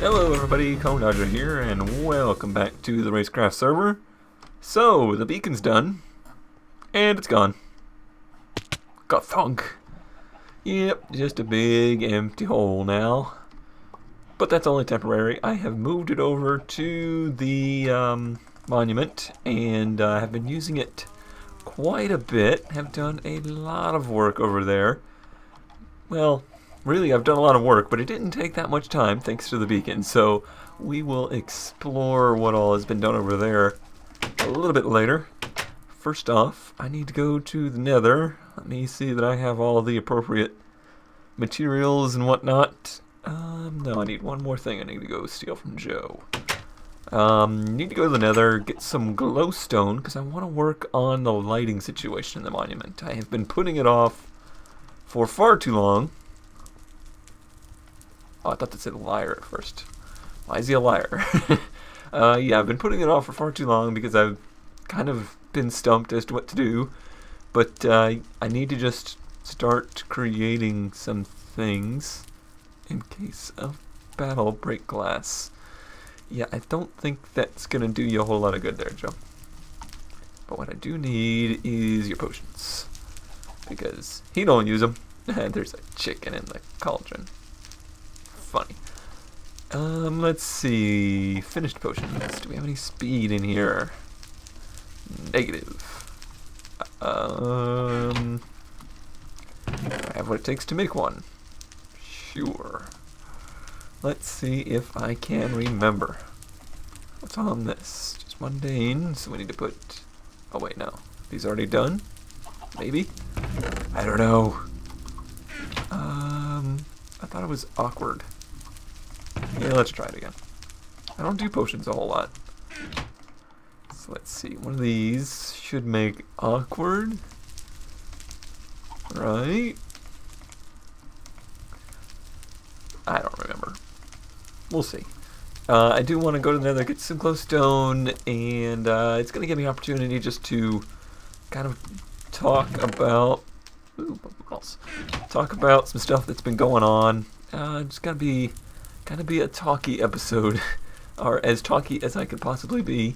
Hello everybody, Dodger here, and welcome back to the RaceCraft server. So, the beacon's done, and it's gone. Got thunk. Yep, just a big empty hole now. But that's only temporary. I have moved it over to the monument, and have been using it quite a bit. Have done a lot of work over there. Well, really, I've done a lot of work, but it didn't take that much time thanks to the beacon. So we will explore what all has been done over there a little bit later. First off, I need to go to the Nether. Let me see that I have all of the appropriate materials and whatnot. No, I need one more thing. I need to go steal from Joe. Need to go to the Nether, get some glowstone, because I want to work on the lighting situation in the monument. I have been putting it off for far too long. Oh, I thought that said liar at first. Why is he a liar? Yeah, I've been putting it off for far too long because I've kind of been stumped as to what to do. But I need to just start creating some things in case of battle break glass. Yeah, I don't think that's going to do you a whole lot of good there, Joe. But what I do need is your potions. Because he don't use them. And there's a chicken in the cauldron. Funny. Let's see. Finished potions. Do we have any speed in here? Negative. I have what it takes to make one. Sure. Let's see if I can remember. What's on this? Just mundane, so we need to put... Oh wait, no. These already done? Maybe? I don't know. I thought it was awkward. Yeah, let's try it again. I don't do potions a whole lot. So let's see. One of these should make awkward. Right? I don't remember. We'll see. I do want to go to the Nether, get some glowstone, and it's going to give me an opportunity just to kind of talk about... Ooh, balls. Talk about some stuff that's been going on. It's gonna be a talky episode, or as talky as I could possibly be.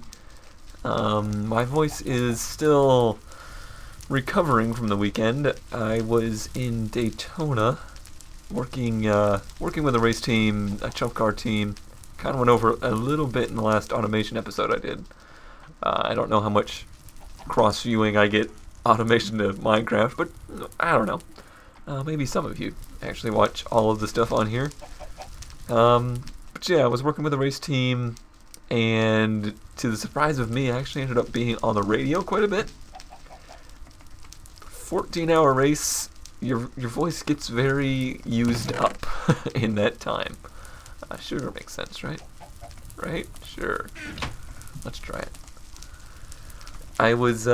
My voice is still recovering from the weekend. I was in Daytona, working with a race team, a Chumpcar team. Kind of went over a little bit in the last automation episode I did. I don't know how much cross viewing I get automation of Minecraft, but I don't know. Maybe some of you actually watch all of the stuff on here. But yeah, I was working with a race team, and to the surprise of me, I actually ended up being on the radio quite a bit. 14-hour race, your voice gets very used up in that time. Sure, makes sense, right? Right? Sure. Let's try it. I was,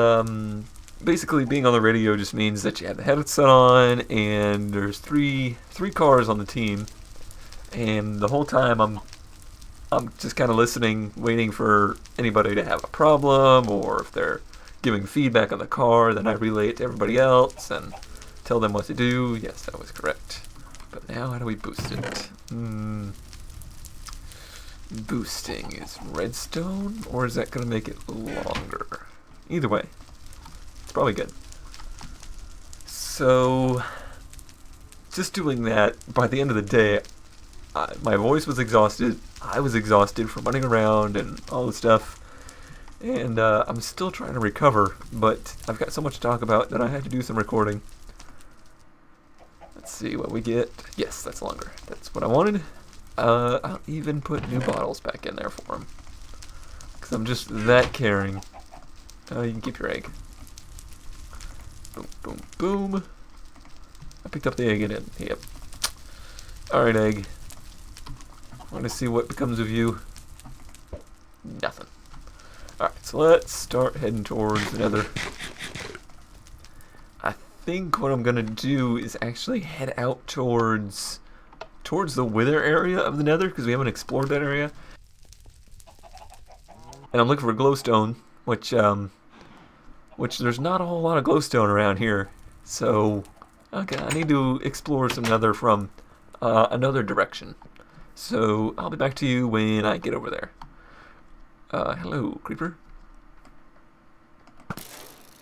basically, being on the radio just means that you have the headset on, and there's three cars on the team, and the whole time I'm just kind of listening, waiting for anybody to have a problem, or if they're giving feedback on the car, then I relay it to everybody else and tell them what to do. Yes, that was correct. But now, how do we boost it? Boosting is redstone, or is that going to make it longer? Either way. Probably good. So, just doing that, by the end of the day, my voice was exhausted, I was exhausted from running around and all the stuff, and I'm still trying to recover, but I've got so much to talk about that I had to do some recording. Let's see what we get. Yes, that's longer. That's what I wanted. I'll even put new bottles back in there for him, because I'm just that caring. You can keep your egg. Boom, boom, boom. I picked up the egg again. Yep. Alright, egg. I want to see what becomes of you. Nothing. Alright, so let's start heading towards the Nether. I think what I'm going to do is actually head out towards the wither area of the Nether, because we haven't explored that area. And I'm looking for glowstone, which there's not a whole lot of glowstone around here, so okay, I need to explore some Nether from another direction. So I'll be back to you when I get over there. Hello, creeper.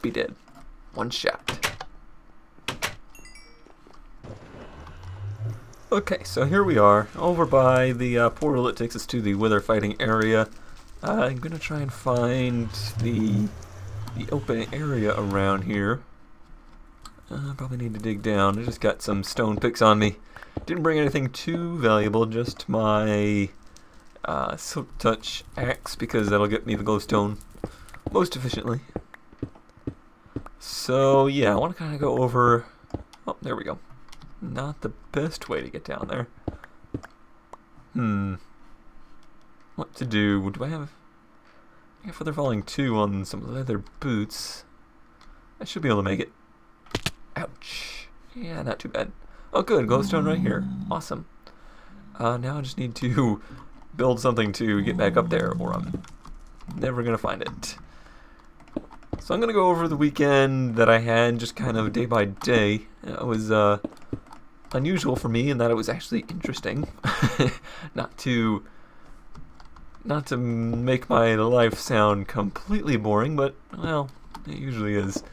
Be dead. One shot. Okay, so here we are, over by the portal that takes us to the wither fighting area. I'm gonna try and find the open area around here. Probably need to dig down. I just got some stone picks on me. Didn't bring anything too valuable, just my silk touch axe, because that'll get me the glowstone most efficiently. So yeah, I want to kind of go over. Oh, there we go. Not the best way to get down there. What to do? Do I have Feather Falling 2 on some leather boots? I should be able to make it. Ouch. Yeah, not too bad. Oh good, glowstone right here. Awesome. Now I just need to build something to get back up there, or I'm never gonna find it. So I'm gonna go over the weekend that I had, just kind of day by day. It was unusual for me in that it was actually interesting. not to make my life sound completely boring, but well, it usually is.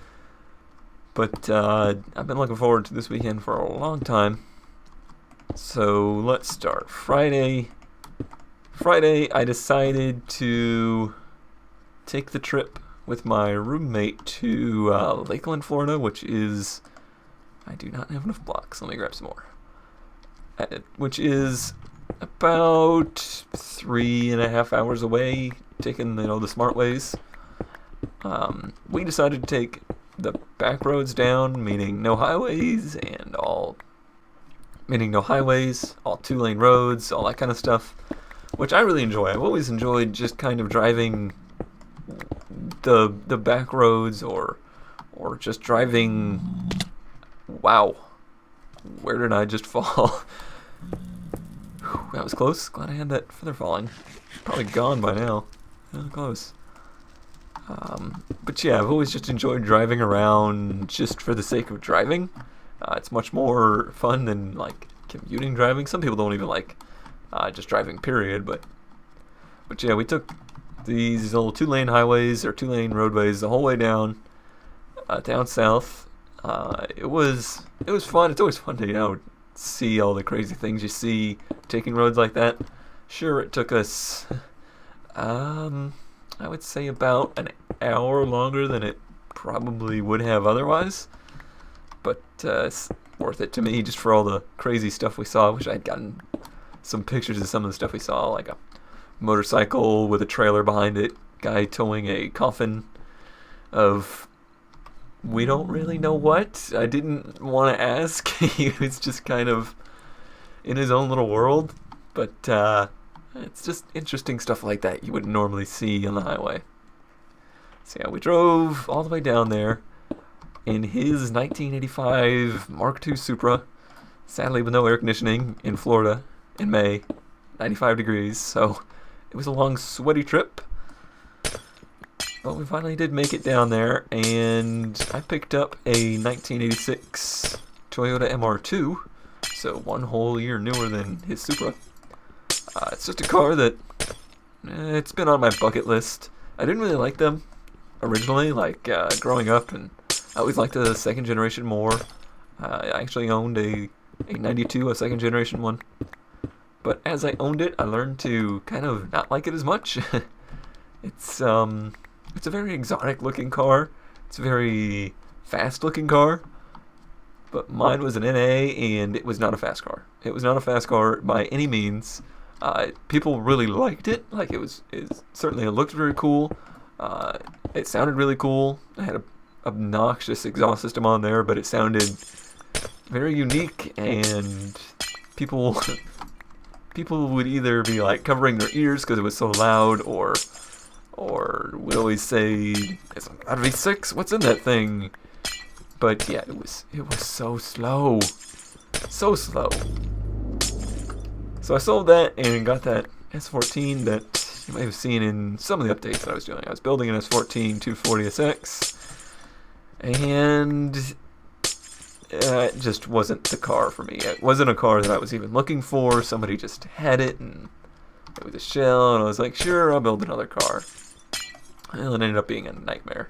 But I've been looking forward to this weekend for a long time. So let's start. Friday I decided to take the trip with my roommate to Lakeland, Florida, which is... I do not have enough blocks. Let me grab some more. Which is about 3.5 hours away, taking the smart ways. We decided to take the back roads down, meaning no highways, all 2-lane roads, all that kind of stuff, which I really enjoy. I've always enjoyed just kind of driving the back roads, or just driving. Wow, where did I just fall? That was close. Glad I had that feather falling. Probably gone by now. Close. But yeah, I've always just enjoyed driving around just for the sake of driving. It's much more fun than like commuting driving. Some people don't even like just driving, period. But yeah, we took these little 2-lane highways or 2-lane roadways the whole way down south. It was fun. It's always fun to see all the crazy things you see taking roads like that. Sure, it took us I would say about an hour longer than it probably would have otherwise, but it's worth it to me just for all the crazy stuff we saw. I wish I had gotten some pictures of some of the stuff we saw, like a motorcycle with a trailer behind it, guy towing a coffin of we don't really know what. I didn't want to ask. He was just kind of in his own little world, but it's just interesting stuff like that you wouldn't normally see on the highway. So yeah, we drove all the way down there in his 1985 Mark II Supra, sadly with no air conditioning in Florida in May, 95 degrees, so it was a long sweaty trip. But we finally did make it down there, and I picked up a 1986 Toyota MR2, so 1 whole year newer than his Supra. It's just a car that it's been on my bucket list. I didn't really like them originally, like growing up, and I always liked the second generation more. I actually owned a 92, a second generation one. But as I owned it, I learned to kind of not like it as much. It's a very exotic looking car. It's a very fast looking car. But mine was an NA, and it was not a fast car. It was not a fast car by any means. People really liked it. Like it certainly looked very cool. It sounded really cool. I had a obnoxious exhaust system on there, but it sounded very unique, and people would either be like covering their ears because it was so loud, or would always say, "Is it out of V6? What's in that thing?" But yeah, it was so slow, so slow. So I sold that and got that S14 that you may have seen in some of the updates that I was doing. I was building an S14 240SX, and it just wasn't the car for me. It wasn't a car that I was even looking for. Somebody just had it, and it was a shell, and I was like, sure, I'll build another car. Well, it ended up being a nightmare.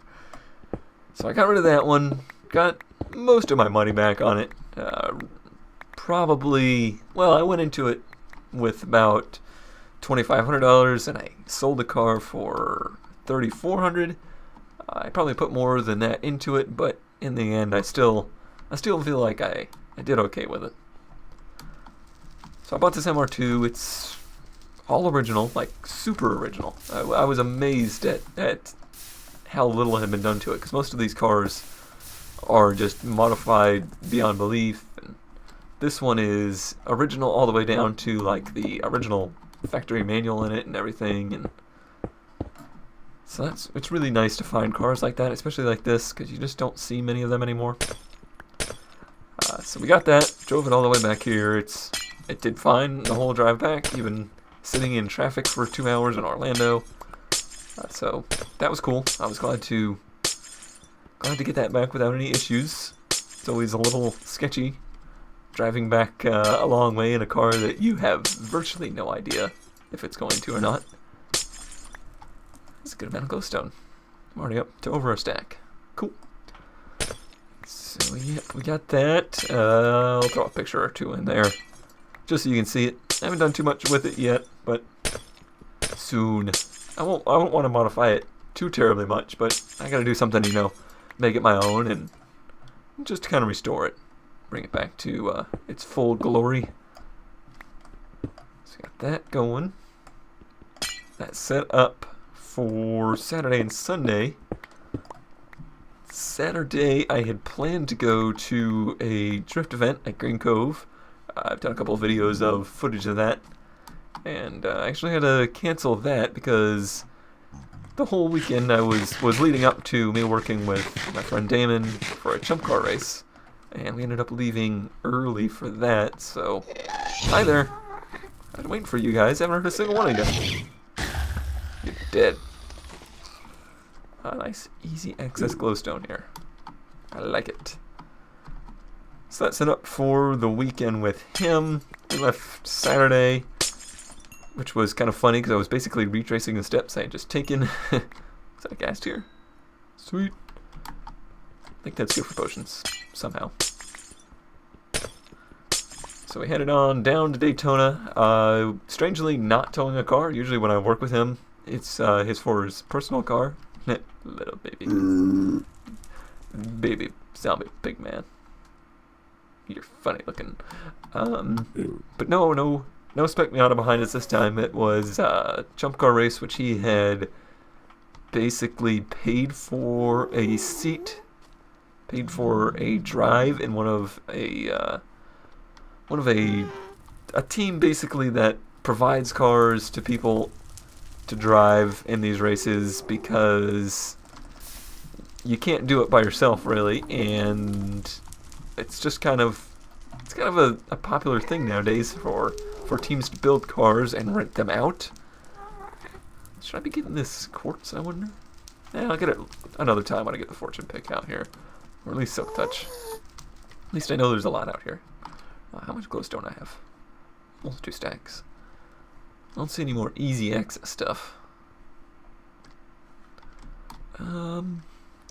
So I got rid of that one, got most of my money back on it. Probably, well, I went into it with about $2,500, and I sold the car for $3,400. I probably put more than that into it, but in the end, I still feel like I did okay with it. So I bought this MR2. It's all original, like super original. I was amazed at how little had been done to it, because most of these cars are just modified beyond belief. And this one is original all the way down to like the original factory manual in it and everything. And so it's really nice to find cars like that, especially like this, because you just don't see many of them anymore. So we got that, drove it all the way back here. It did fine the whole drive back, even sitting in traffic for 2 hours in Orlando. So that was cool. I was glad to get that back without any issues. It's always a little sketchy driving back a long way in a car that you have virtually no idea if it's going to or not. That's a good amount of glowstone. I'm already up to over a stack. Cool. So yep, we got that. I'll throw a picture or two in there just so you can see it. I haven't done too much with it yet, but soon. I won't want to modify it too terribly much, but I gotta do something, you know, make it my own and just kind of restore it, bring it back to its full glory. So got that going. That's set up for Saturday and Sunday. Saturday, I had planned to go to a drift event at Green Cove. I've done a couple of videos of footage of that, and I actually had to cancel that because the whole weekend I was leading up to me working with my friend Damon for a Chumpcar race, and we ended up leaving early for that. So, hi there. I've been waiting for you guys. I haven't heard a single one of you. You're dead. Nice, easy access glowstone here. I like it. So that's set up for the weekend with him. We left Saturday, which was kind of funny because I was basically retracing the steps I had just taken. Is that a gas tier? Sweet. I think that's good for potions, somehow. So we headed on down to Daytona. Strangely, not towing a car. Usually when I work with him, it's for his personal car. Little baby. Baby zombie pig man. You're funny looking. But no Spec Miata behind us this time. It was a Chumpcar race, which he had basically paid for a seat, paid for a drive in one of a team basically that provides cars to people to drive in these races, because you can't do it by yourself really, and it's just kind of a popular thing nowadays for teams to build cars and rent them out. Should I be getting this quartz, I wonder? Yeah, I'll get it another time when I get the fortune pick out here, or at least silk touch. At least I know there's a lot out here. How much glowstone I have? Almost 2 stacks. I don't see any more easy access stuff.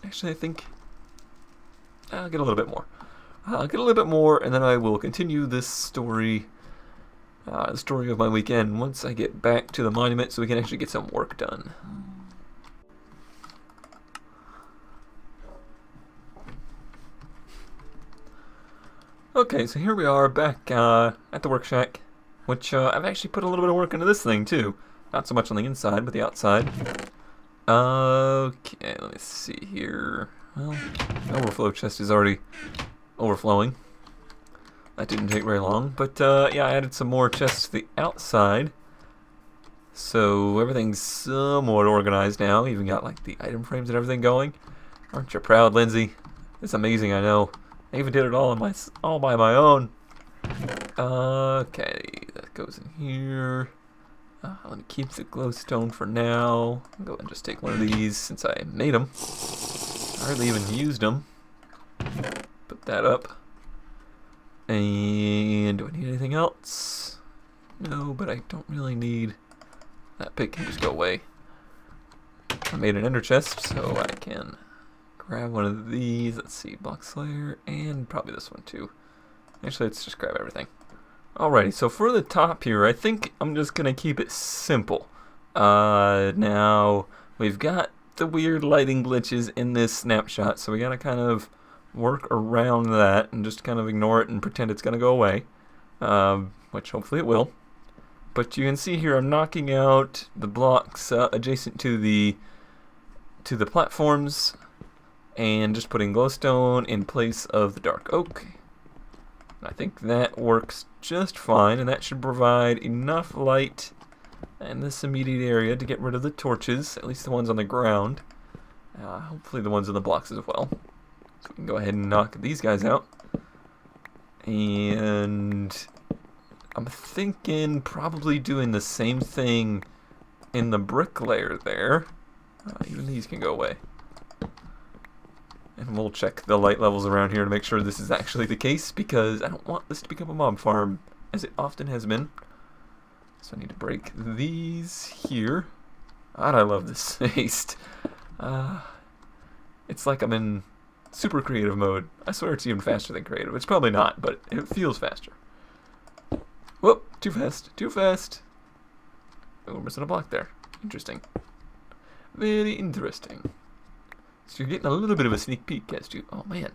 Actually, I think I'll get a little bit more. I'll get a little bit more, and then I will continue this story, the story of my weekend, once I get back to the monument so we can actually get some work done. Okay, so here we are back at the work shack, which I've actually put a little bit of work into this thing too. Not so much on the inside, but the outside. Okay, let me see here. Well, the overflow chest is already overflowing. That didn't take very long, but yeah, I added some more chests to the outside. So everything's somewhat organized now. Even got like the item frames and everything going. Aren't you proud, Lindsey? It's amazing, I know. I even did it all by my own. Okay, that goes in here. Let me keep the glowstone for now. I'll go ahead and just take one of these since I made them. I hardly even used them. Put that up. And do I need anything else? No, but I don't really need... That pig can just go away. I made an ender chest, so I can grab one of these. Let's see, block slayer, and probably this one too. Actually, let's just grab everything. Alrighty, so for the top here, I think I'm just going to keep it simple. Now, we've got the weird lighting glitches in this snapshot, so we got to kind of work around that and just kind of ignore it and pretend it's going to go away, which hopefully it will. But you can see here I'm knocking out the blocks adjacent to the platforms and just putting glowstone in place of the dark oak. I think that works just fine, and that should provide enough light in this immediate area to get rid of the torches, at least the ones on the ground. Hopefully the ones on the blocks as well. So we can go ahead and knock these guys out. And I'm thinking probably doing the same thing in the brick layer there. Even these can go away. And we'll check the light levels around here to make sure this is actually the case, because I don't want this to become a mob farm, as it often has been. So I need to break these here. God, I love this haste. It's like I'm in super creative mode. I swear it's even faster than creative. It's probably not, but it feels faster. Whoop, too fast, too fast. Oh, we're missing a block there. Interesting. Very interesting. So you're getting a little bit of a sneak peek as to, oh man,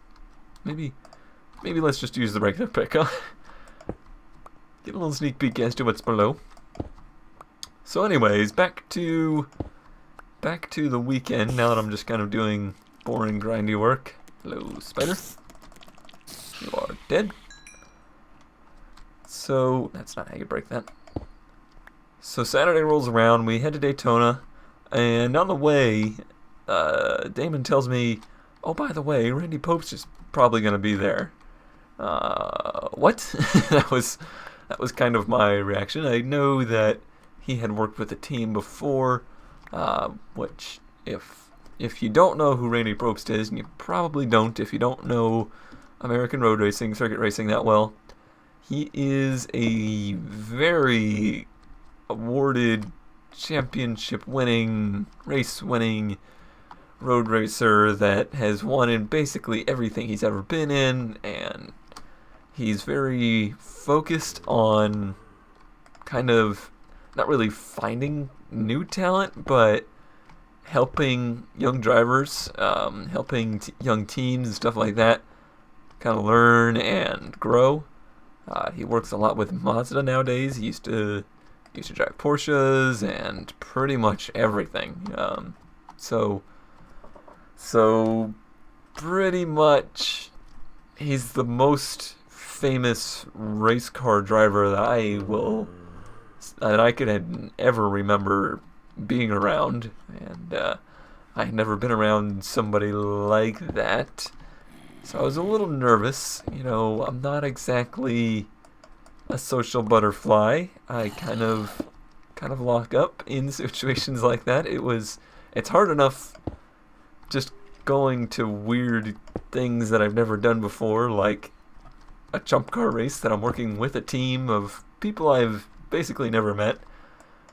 maybe let's just use the regular pick, huh? Get a little sneak peek as to what's below. So anyways, back to the weekend, now that I'm just kind of doing boring, grindy work. Hello, spider. You are dead. So, that's not how you break that. So Saturday rolls around, we head to Daytona, and on the way, Damon tells me, oh, by the way, Randy Pope's just probably going to be there. What? That was kind of my reaction. I know that he had worked with the team before, which, if you don't know who Randy Probst is, and you probably don't if you don't know American road racing, circuit racing that well, he is a very awarded, championship-winning, race-winning road racer that has won in basically everything he's ever been in, and he's very focused on kind of not really finding new talent, but helping young drivers, helping young teams and stuff like that kind of learn and grow. He works a lot with Mazda nowadays. He used to drive Porsches and pretty much everything. So pretty much he's the most famous race car driver that I could ever remember being around, and I had never been around somebody like that. So I was a little nervous. You know, I'm not exactly a social butterfly. I kind of lock up in situations like that. It's hard enough just going to weird things that I've never done before, like a Chumpcar race that I'm working with a team of people I've basically never met.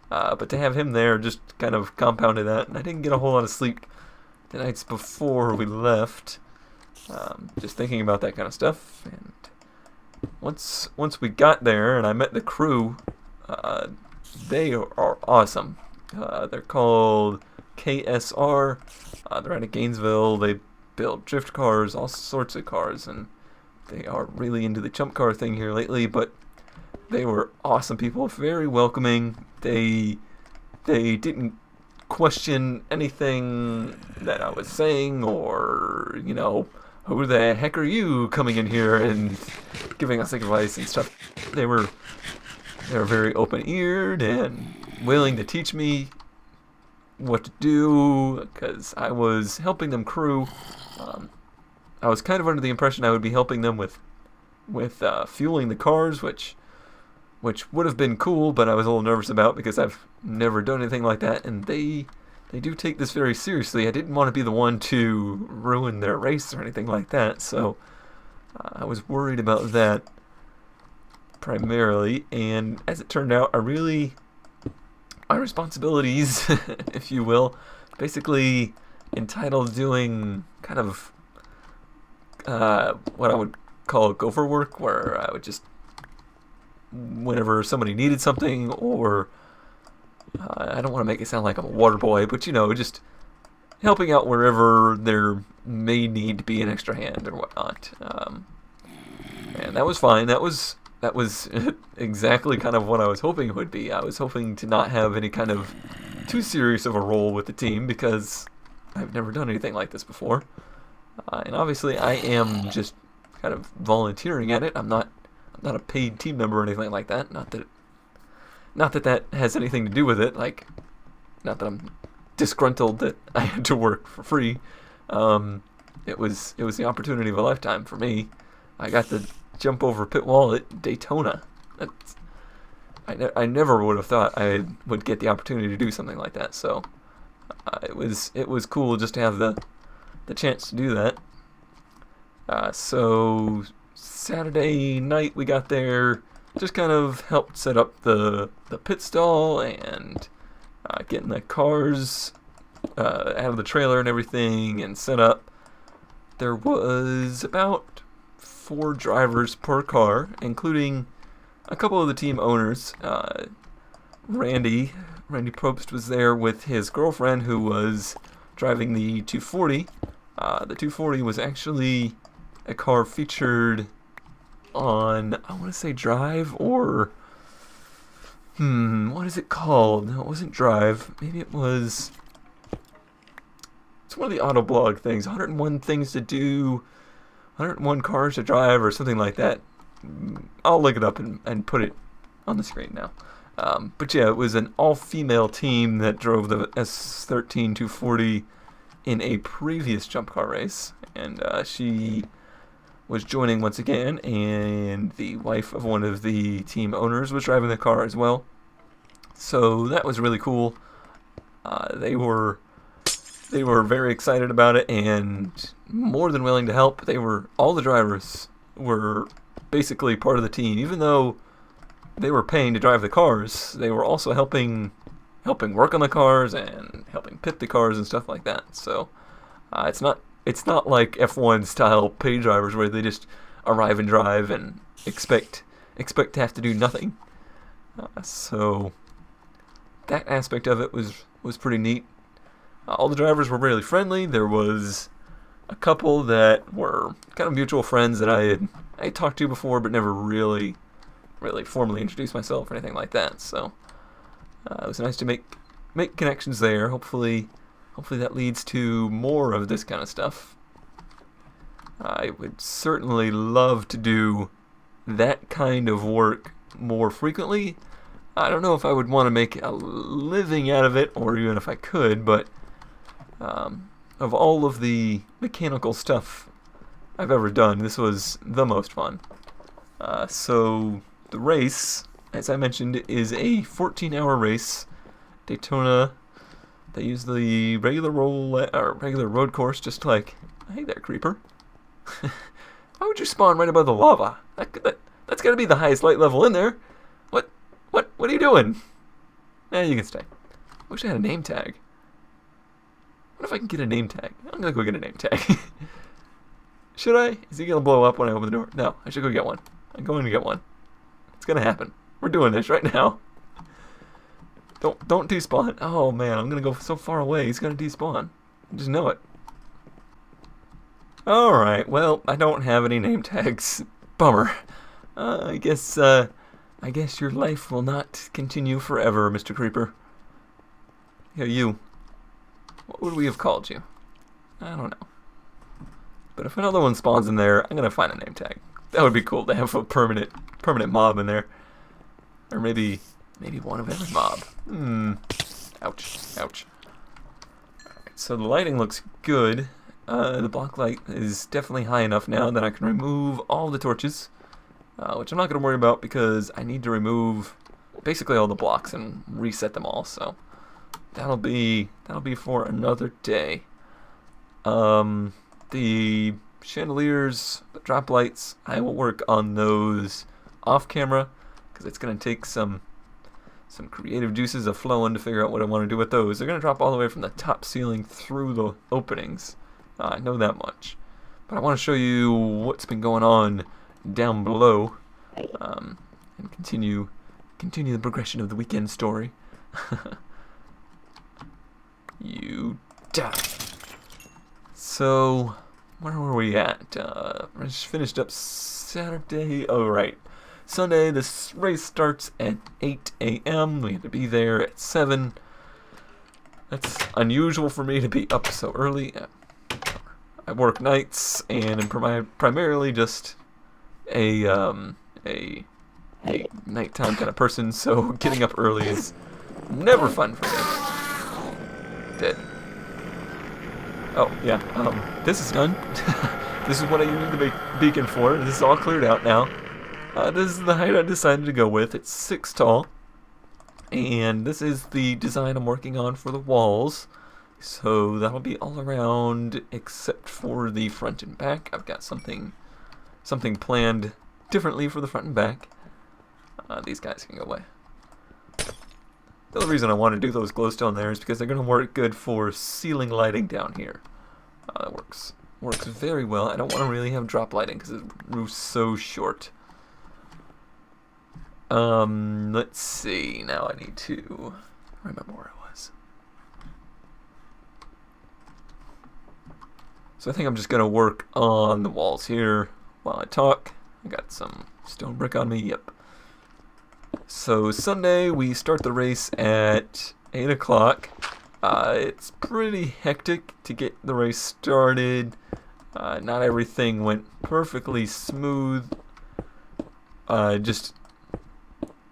But to have him there just kind of compounded that, and I didn't get a whole lot of sleep the nights before we left. Just thinking about that kind of stuff, and once we got there and I met the crew, they are awesome. They're called KSR. They're out of Gainesville. They build drift cars, all sorts of cars, and they are really into the chump car thing here lately. But they were awesome people, very welcoming. They didn't question anything that I was saying, or, you know, who the heck are you coming in here and giving us advice and stuff. They were very open-eared and willing to teach me what to do, because I was helping them crew. I was kind of under the impression I would be helping them with fueling the cars, which would have been cool, but I was a little nervous about because I've never done anything like that, and they do take this very seriously. I didn't want to be the one to ruin their race or anything like that, so I was worried about that. primarily, and as it turned out, my responsibilities, if you will, basically entitled doing kind of what I would call gopher work, where I would just, whenever somebody needed something, or I don't want to make it sound like I'm a water boy, but just helping out wherever there may need to be an extra hand or whatnot. And that was fine. That was exactly kind of what I was hoping it would be. I was hoping to not have any kind of too serious of a role with the team, because I've never done anything like this before. And obviously I am just kind of volunteering at it. I'm not a paid team member or anything like that. Not that that has anything to do with it. Like, not that I'm disgruntled that I had to work for free. It was the opportunity of a lifetime for me. I got to jump over pit wall at Daytona. I never would have thought I would get the opportunity to do something like that. So it was cool just to have the chance to do that. So Saturday night we got there, just kind of helped set up the pit stall and getting the cars out of the trailer and everything and set up. There was about 4 drivers per car, including a couple of the team owners. Randy Probst was there with his girlfriend, who was driving the 240. The 240 was actually a car featured on, I want to say Drive, or what is it called? No, it wasn't Drive. Maybe it was. It's one of the Autoblog things. 101 things to do, 101 cars to drive, or something like that. I'll look it up and put it on the screen now. But yeah, it was an all-female team that drove the S13 240 in a previous Chumpcar race, and she was joining once again, and the wife of one of the team owners was driving the car as well. So that was really cool. They were very excited about it and more than willing to help. All the drivers were basically part of the team, even though they were paying to drive the cars. They were also helping work on the cars and helping pit the cars and stuff like that. So it's not like F1 style pay drivers where they just arrive and drive and expect to have to do nothing. So that aspect of it was pretty neat. All the drivers were really friendly. There was a couple that were kind of mutual friends that I had talked to before, but never really formally introduced myself or anything like that. So it was nice to make connections there. Hopefully that leads to more of this kind of stuff. I would certainly love to do that kind of work more frequently. I don't know if I would want to make a living out of it, or even if I could, but of all of the mechanical stuff I've ever done, this was the most fun. So the race, as I mentioned, is a 14-hour race. Daytona. They use the regular road course, just like, hey there, creeper. Why would you spawn right above the lava? That's got to be the highest light level in there. What are you doing? You can stay. Wish I had a name tag. What if I can get a name tag? I'm gonna go get a name tag. Should I? Is he gonna blow up when I open the door? No, I should go get one. I'm going to get one. It's gonna happen. We're doing this right now. Don't despawn. Oh man, I'm gonna go so far away. He's gonna despawn. I just know it. Alright, well, I don't have any name tags. Bummer. I guess your life will not continue forever, Mr. Creeper. Yeah, you. What would we have called you? I don't know. But if another one spawns in there, I'm gonna find a name tag. That would be cool to have a permanent mob in there. Or maybe one of every mob. Ouch. Alright, so the lighting looks good. The block light is definitely high enough now that I can remove all the torches, which I'm not going to worry about because I need to remove basically all the blocks and reset them all. So that'll be for another day. The chandeliers, the drop lights, I will work on those off camera, because it's going to take some creative juices of flowing to figure out what I want to do with those. They're going to drop all the way from the top ceiling through the openings. I know that much. But I want to show you what's been going on down below, and continue the progression of the weekend story. You die. So, where were we at? I just finished up Saturday. Oh, right. Sunday, this race starts at 8 a.m. We had to be there at 7. That's unusual for me to be up so early. I work nights and am primarily just a nighttime kind of person, so getting up early is never fun for me. Dead. Oh, yeah, this is done. This is what I used the beacon for. This is all cleared out now. This is the height I decided to go with. It's 6 tall. And this is the design I'm working on for the walls. So that'll be all around except for the front and back. I've got something planned differently for the front and back. These guys can go away. The other reason I want to do those glowstone there is because they're going to work good for ceiling lighting down here. That works very well. I don't want to really have drop lighting because the roof's so short. Let's see. Now I need to remember where I was. So I think I'm just going to work on the walls here while I talk. I got some stone brick on me. Yep. So Sunday we start the race at 8 o'clock. It's pretty hectic to get the race started. Not everything went perfectly smooth. Just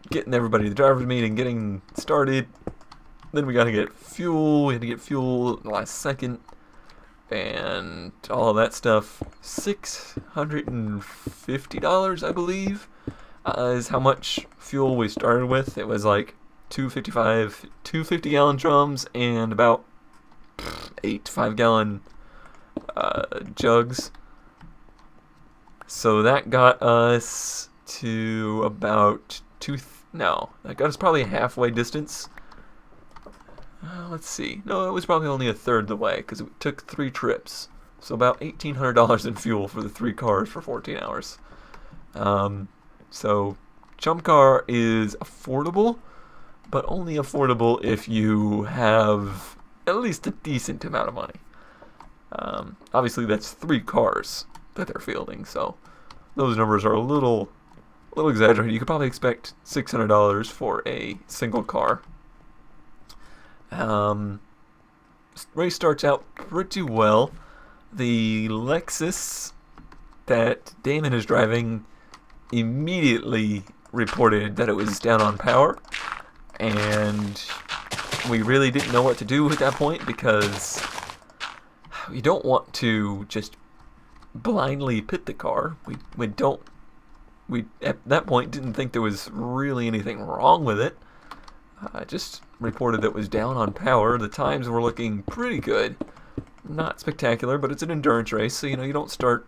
getting everybody to the driver's meeting, getting started. Then we got to get fuel. We had to get fuel at the last second. And all of that stuff. $650, I believe, is how much fuel we started with. It was like 255, 250-gallon drums and about 8 5-gallon jugs. So that got us to about that got us probably a halfway distance. Let's see. No, it was probably only a third the way because it took 3 trips. So about $1,800 in fuel for the 3 cars for 14 hours. So Chumpcar is affordable, but only affordable if you have at least a decent amount of money. Obviously, that's 3 cars that they're fielding, so those numbers are a little exaggerated. You could probably expect $600 for a single car. Race starts out pretty well. The Lexus that Damon is driving immediately reported that it was down on power, and we really didn't know what to do at that point because you don't want to just blindly pit the car. We at that point didn't think there was really anything wrong with it. Just reported that it was down on power. The times were looking pretty good. Not spectacular, but it's an endurance race, so you don't start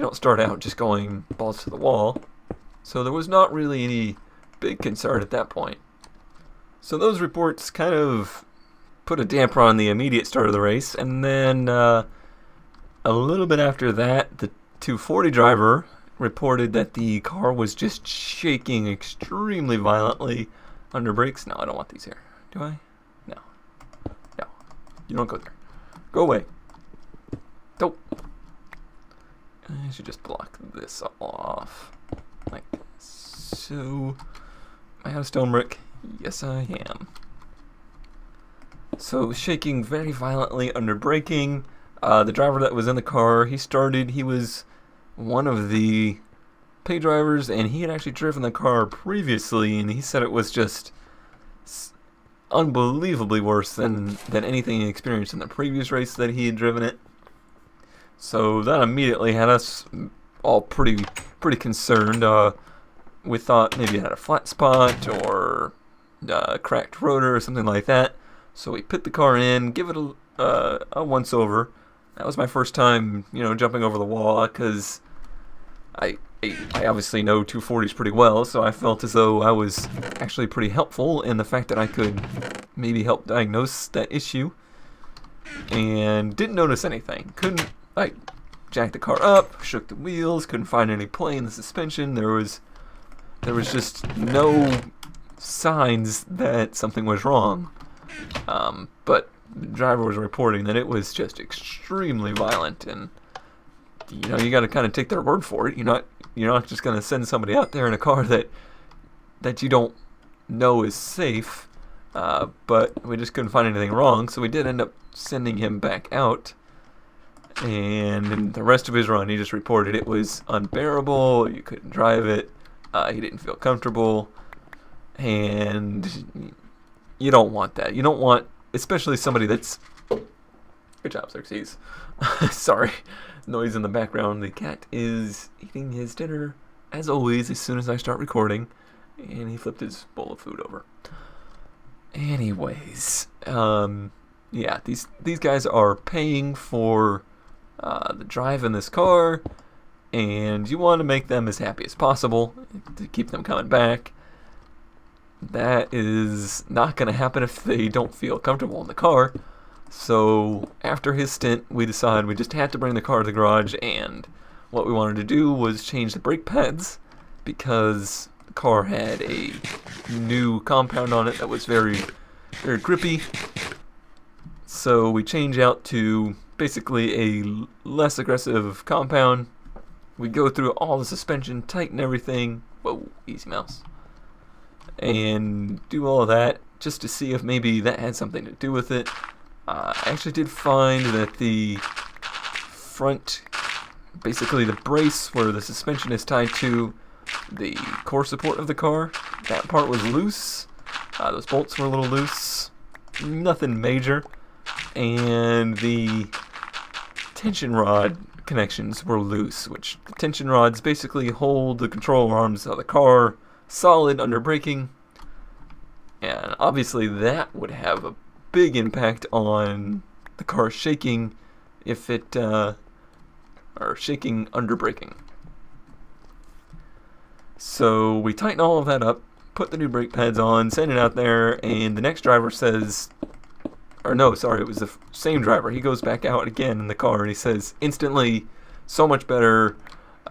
out just going balls to the wall. So there was not really any big concern at that point. So those reports kind of put a damper on the immediate start of the race, and then a little bit after that, the 240 driver reported that the car was just shaking extremely violently under brakes. No, I don't want these here. Do I? No. No. You don't go there. Go away. Nope. I should just block this off. Like so. Am I out of stone brick? Yes, I am. So, shaking very violently under braking. The driver that was in the car, he was one of the pay drivers, and he had actually driven the car previously, and he said it was just unbelievably worse than anything he experienced in the previous race that he had driven it. So that immediately had us all pretty concerned. We thought maybe it had a flat spot or a cracked rotor or something like that. So we put the car in, give it a once over. That was my first time, jumping over the wall because I I obviously know 240s pretty well, so I felt as though I was actually pretty helpful in the fact that I could maybe help diagnose that issue. And didn't notice anything. Couldn't, like, jack the car up, shook the wheels, couldn't find any play in the suspension. There was just no signs that something was wrong. But the driver was reporting that it was just extremely violent, and you know, you got to kind of take their word for it. You're not just going to send somebody out there in a car that you don't know is safe. But we just couldn't find anything wrong, so we did end up sending him back out. And in the rest of his run, he just reported it was unbearable. You couldn't drive it. He didn't feel comfortable, and you don't want that. You don't want, especially somebody that's. Good job, Xerxes. Sorry, noise in the background. The cat is eating his dinner, as always, as soon as I start recording, and he flipped his bowl of food over. Anyways, yeah, these guys are paying for the drive in this car, and you want to make them as happy as possible to keep them coming back. That is not going to happen if they don't feel comfortable in the car. So after his stint, we decided we just had to bring the car to the garage, and what we wanted to do was change the brake pads because the car had a new compound on it that was very, very grippy. So we change out to basically a less aggressive compound. We go through all the suspension, tighten everything. Whoa, easy mouse. And do all of that just to see if maybe that had something to do with it. I actually did find that the front, basically the brace where the suspension is tied to the core support of the car, that part was loose. Those bolts were a little loose. Nothing major. And the tension rod connections were loose, which the tension rods basically hold the control arms of the car solid under braking. And obviously that would have a big impact on the car shaking if it or shaking under braking. So we tighten all of that up, put the new brake pads on, send it out there, and the next driver says, or no, sorry, it was the same driver. He goes back out again in the car and he says, instantly, so much better,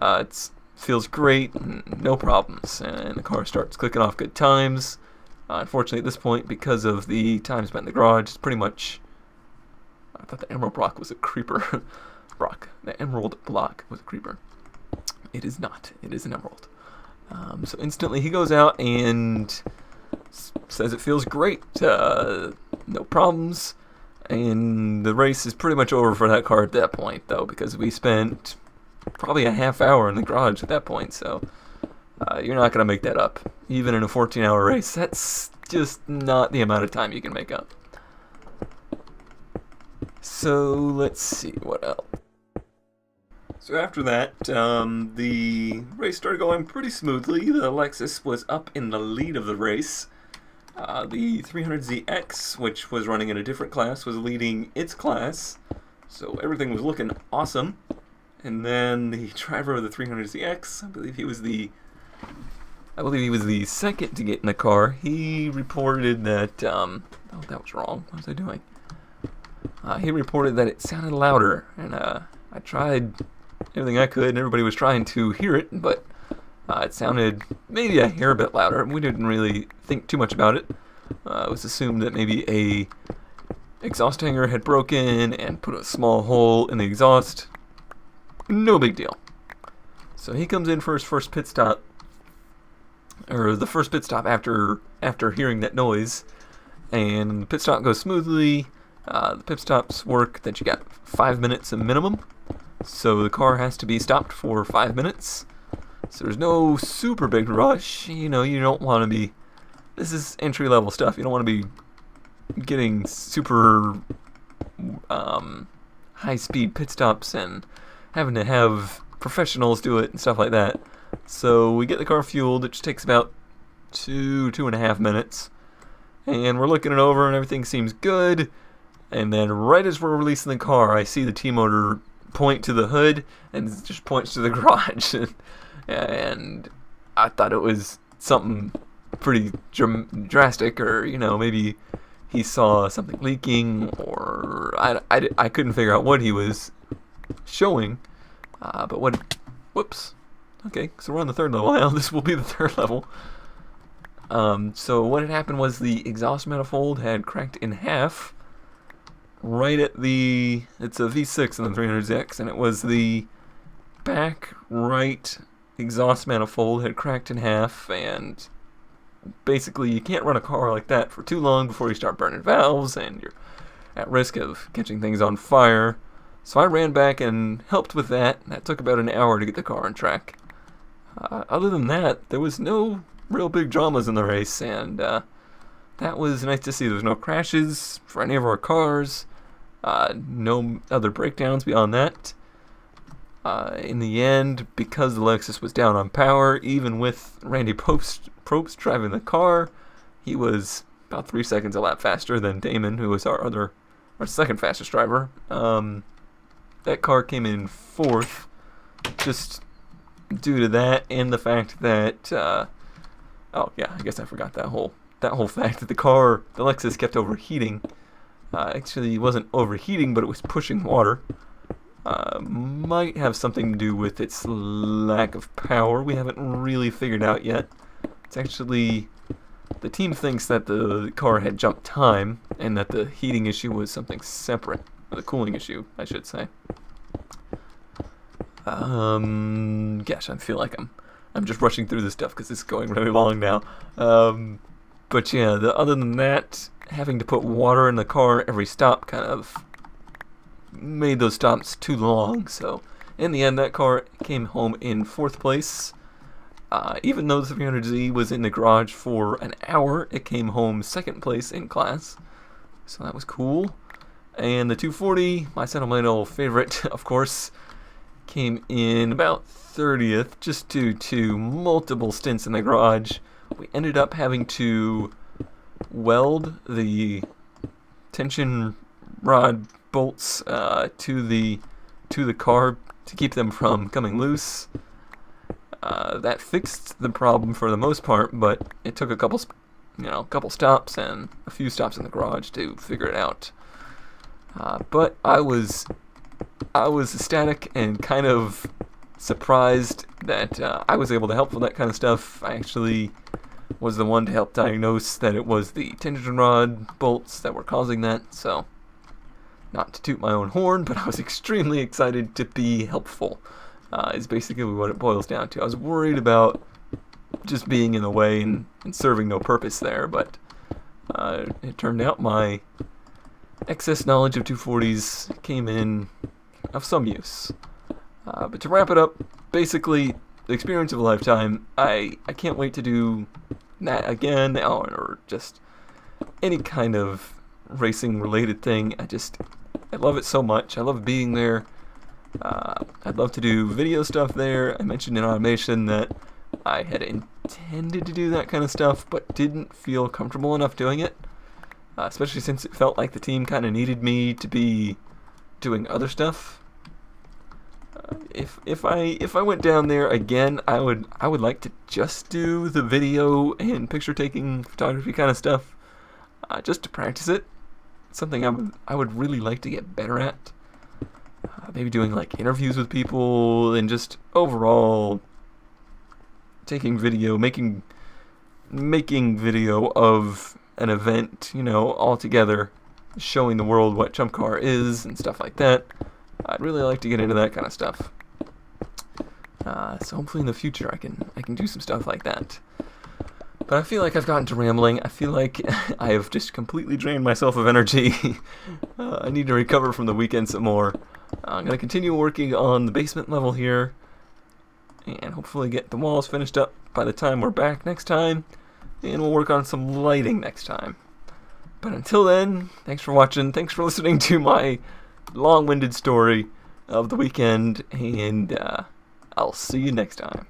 it feels great, no problems. And the car starts clicking off good times. Unfortunately, at this point, because of the time spent in the garage, it's pretty much. I thought the emerald block was a creeper. The emerald block was a creeper. It is not. It is an emerald. So instantly, he goes out and says it feels great. No problems. And the race is pretty much over for that car at that point, though, because we spent probably a half hour in the garage at that point. So. You're not going to make that up. Even in a 14-hour race, that's just not the amount of time you can make up. So, let's see, what else? So after that, the race started going pretty smoothly. The Lexus was up in the lead of the race. The 300ZX, which was running in a different class, was leading its class. So everything was looking awesome. And then the driver of the 300ZX, I believe he was the second to get in the car. He reported that, oh, that was wrong. What was I doing? He reported that it sounded louder, and I tried everything I could, and everybody was trying to hear it, but it sounded maybe a hair bit louder. We didn't really think too much about it. It was assumed that maybe a exhaust hanger had broken and put a small hole in the exhaust. No big deal. So he comes in for his first pit stop, or the first pit stop after hearing that noise, and the pit stop goes smoothly. The pit stops work that you got 5 minutes a minimum, so the car has to be stopped for 5 minutes. So there's no super big rush. You know, you don't want to be. This is entry level stuff. You don't want to be getting super high speed pit stops and having to have professionals do it and stuff like that. So we get the car fueled. It just takes about 2.5 minutes. And we're looking it over and everything seems good. And then right as we're releasing the car, I see the T-motor point to the hood and it just points to the garage. and I thought it was something pretty drastic, or maybe he saw something leaking, or I couldn't figure out what he was showing. But whoops. Okay, so we're on the 3rd level now. This will be the 3rd level. So what had happened was the exhaust manifold had cracked in half right at it's a V6 in the 300ZX, and it was the back right exhaust manifold had cracked in half, and basically you can't run a car like that for too long before you start burning valves, and you're at risk of catching things on fire. So I ran back and helped with that. That took about an hour to get the car on track. Other than that, there was no real big dramas in the race, and that was nice to see. There was no crashes for any of our cars, no other breakdowns beyond that. In the end, because the Lexus was down on power, even with Randy Probst driving the car, he was about 3 seconds a lap faster than Damon, who was our second fastest driver. That car came in 4th, just due to that, and the fact that oh yeah, I guess I forgot that whole fact that the Lexus kept overheating. Actually, it wasn't overheating, but it was pushing water. Might have something to do with its lack of power. We haven't really figured out yet. It's actually, the team thinks that the car had jumped time and that the heating issue was something separate. Or the cooling issue, I should say. Gosh, I feel like I'm just rushing through this stuff because it's going really long now. But yeah, other than that, having to put water in the car every stop kind of made those stops too long. So in the end, that car came home in 4th place. Even though the 300Z was in the garage for an hour, it came home 2nd place in class. So that was cool. And the 240, my sentimental favorite, of course, came in about 30th, just due to multiple stints in the garage. We ended up having to weld the tension rod bolts to the car to keep them from coming loose. That fixed the problem for the most part, but it took a couple stops and a few stops in the garage to figure it out. But I was ecstatic and kind of surprised that I was able to help with that kind of stuff. I actually was the one to help diagnose that it was the tension rod bolts that were causing that, so not to toot my own horn, but I was extremely excited to be helpful, is basically what it boils down to. I was worried about just being in the way and serving no purpose there, but it turned out my excess knowledge of 240s came in of some use. But to wrap it up, basically, the experience of a lifetime. I can't wait to do that again, or just any kind of racing related thing. I love it so much. I love being there. I'd love to do video stuff there. I mentioned in automation that I had intended to do that kind of stuff, but didn't feel comfortable enough doing it, especially since it felt like the team kind of needed me to be doing other stuff. If I went down there again, I would like to just do the video and picture taking photography kind of stuff, just to practice it. Something I would really like to get better at. Maybe doing like interviews with people and just overall taking video, making video of an event, all together, showing the world what Chumpcar is and stuff like that. I'd really like to get into that kind of stuff. So hopefully in the future I can do some stuff like that. But I feel like I've gotten to rambling. I feel like I have just completely drained myself of energy. I need to recover from the weekend some more. I'm going to continue working on the basement level here, and hopefully get the walls finished up by the time we're back next time, and we'll work on some lighting next time. But until then, thanks for watching, thanks for listening to my long-winded story of the weekend, and I'll see you next time.